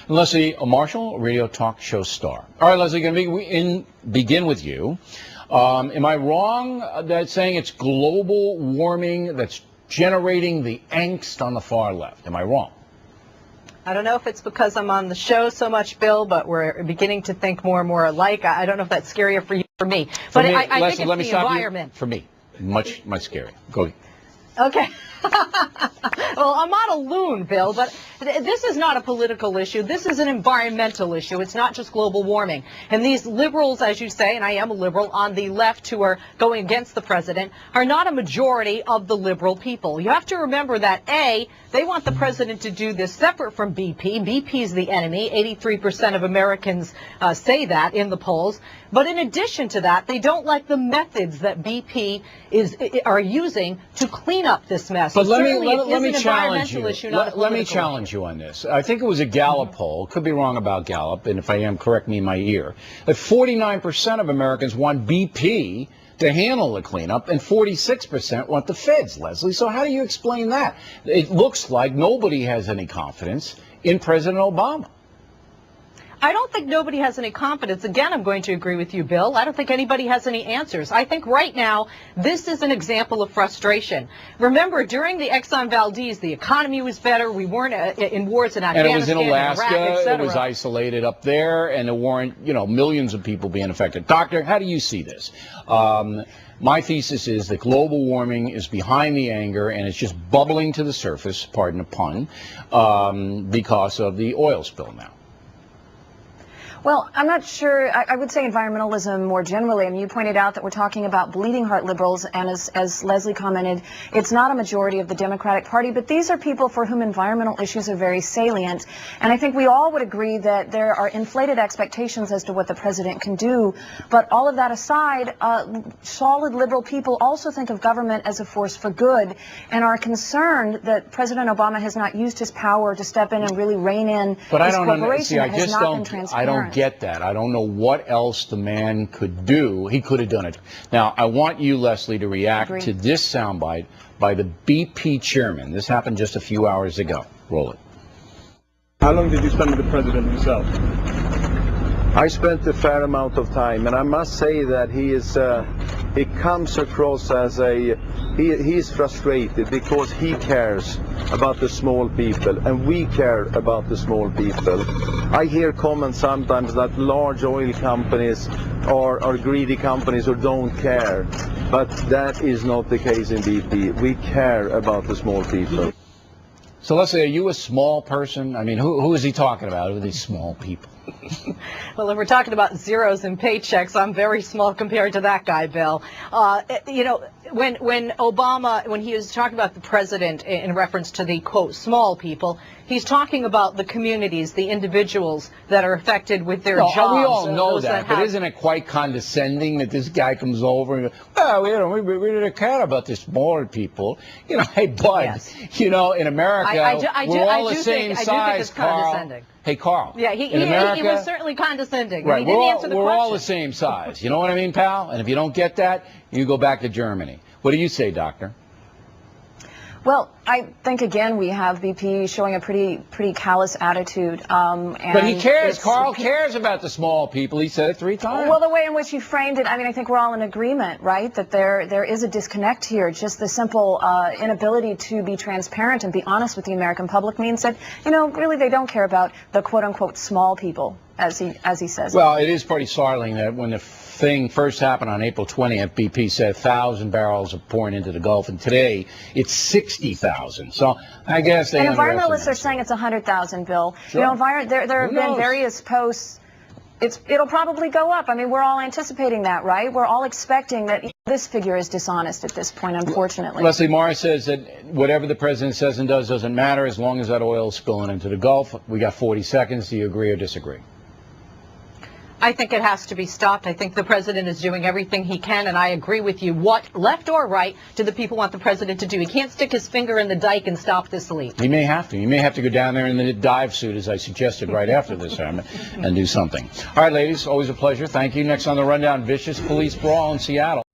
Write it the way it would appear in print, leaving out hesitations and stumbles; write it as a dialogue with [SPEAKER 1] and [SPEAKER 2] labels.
[SPEAKER 1] Leslie Marshall, radio talk show star. All right, Leslie, going to begin with you. Am I wrong that saying it's global warming that's generating the angst on the far left? Am I wrong?
[SPEAKER 2] I don't know if it's because I'm on the show so much, Bill, but we're beginning to think more and more alike. I don't know if that's scarier for you or for me. But I think it's the environment.
[SPEAKER 1] For me, much scarier. Go.
[SPEAKER 2] Okay. Well, I'm not a loon, Bill, but this is not a political issue. This is an environmental issue. It's not just global warming. And these liberals, as you say, and I am a liberal, on the left who are going against the president, are not a majority of the liberal people. You have to remember that, A, they want the president to do this separate from BP. BP is the enemy. 83% of Americans say that in the polls. But in addition to that, they don't like the methods that BP are using to clean up this mess.
[SPEAKER 1] But let me challenge you. Let me challenge you on this. I think it was a Gallup poll. Could be wrong about Gallup, and if I am, correct me in my ear. That 49% of Americans want BP to handle the cleanup, and 46% want the feds, Leslie. So how do you explain that? It looks like nobody has any confidence in President Obama.
[SPEAKER 2] I don't think nobody has any confidence. Again, I'm going to agree with you, Bill. I don't think anybody has any answers. I think right now, this is an example of frustration. Remember, during the Exxon Valdez, the economy was better. We weren't in wars in Afghanistan,
[SPEAKER 1] and it was in Alaska.
[SPEAKER 2] Iraq,
[SPEAKER 1] it was isolated up there, and there weren't, millions of people being affected. Doctor, how do you see this? My thesis is that global warming is behind the anger, and it's just bubbling to the surface, pardon the pun, because of the oil spill now.
[SPEAKER 3] Well, I'm not sure. I would say environmentalism more generally. I mean, you pointed out that we're talking about bleeding heart liberals, and as Leslie commented, it's not a majority of the Democratic Party, but these are people for whom environmental issues are very salient. And I think we all would agree that there are inflated expectations as to what the president can do. But all of that aside, solid liberal people also think of government as a force for good and are concerned that President Obama has not used his power to step in and really rein in this corporation that has not been transparent.
[SPEAKER 1] I don't get that. I don't know what else the man could do. He could have done it. Now, I want you, Leslie, to react to this soundbite by the BP chairman. This happened just a few hours ago. Roll it.
[SPEAKER 4] How long did you spend with the president himself?
[SPEAKER 5] I spent a fair amount of time, and I must say that he comes across as he is frustrated because he cares about the small people, and we care about the small people. I hear comments sometimes that large oil companies are greedy companies who don't care, but that is not the case in BP. We care about the small people.
[SPEAKER 1] So Leslie, are you a small person? I mean, who is he talking about? Who are these small people?
[SPEAKER 2] Well, if we're talking about zeros and paychecks, I'm very small compared to that guy, Bill. When Obama, when he was talking about the president in reference to the, quote, small people, he's talking about the communities, the individuals that are affected with their jobs.
[SPEAKER 1] We all know that, but isn't it quite condescending that this guy comes over and goes, well, we really care about the smaller people. Hey, bud,
[SPEAKER 2] yes.
[SPEAKER 1] In America, we're all the same size, Carl. Hey, Carl.
[SPEAKER 2] Yeah, he was certainly condescending.
[SPEAKER 1] Right,
[SPEAKER 2] he didn't answer the question.
[SPEAKER 1] We're all the same size. You know what I mean, pal? And if you don't get that, you go back to Germany. What do you say, Doctor?
[SPEAKER 3] Well, I think, again, we have BP showing a pretty callous attitude.
[SPEAKER 1] But he cares. Carl cares about the small people. He said it 3 times.
[SPEAKER 3] Well, the way in which he framed it, I mean, I think we're all in agreement, right, that there is a disconnect here. Just the simple inability to be transparent and be honest with the American public means that, really they don't care about the quote-unquote small people, as he says.
[SPEAKER 1] Well, it is pretty startling that when the thing first happened on April 20th, BP said 1,000 barrels of pouring into the Gulf, and today it's 60,000. So I guess they.
[SPEAKER 3] And environmentalists are saying it's 100,000, Bill.
[SPEAKER 1] Sure.
[SPEAKER 3] There have been various posts. It'll probably go up. I mean, we're all anticipating that, right? We're all expecting that this figure is dishonest at this point, unfortunately.
[SPEAKER 1] Leslie Marr says that whatever the president says and does doesn't matter as long as that oil is spilling into the Gulf. We got 40 seconds. Do you agree or disagree?
[SPEAKER 2] I think it has to be stopped. I think the president is doing everything he can, and I agree with you. What, left or right, do the people want the president to do? He can't stick his finger in the dike and stop this leak.
[SPEAKER 1] He may have to. He may have to go down there in the dive suit, as I suggested right after this, and do something. All right, ladies, always a pleasure. Thank you. Next on the Rundown, vicious police brawl in Seattle.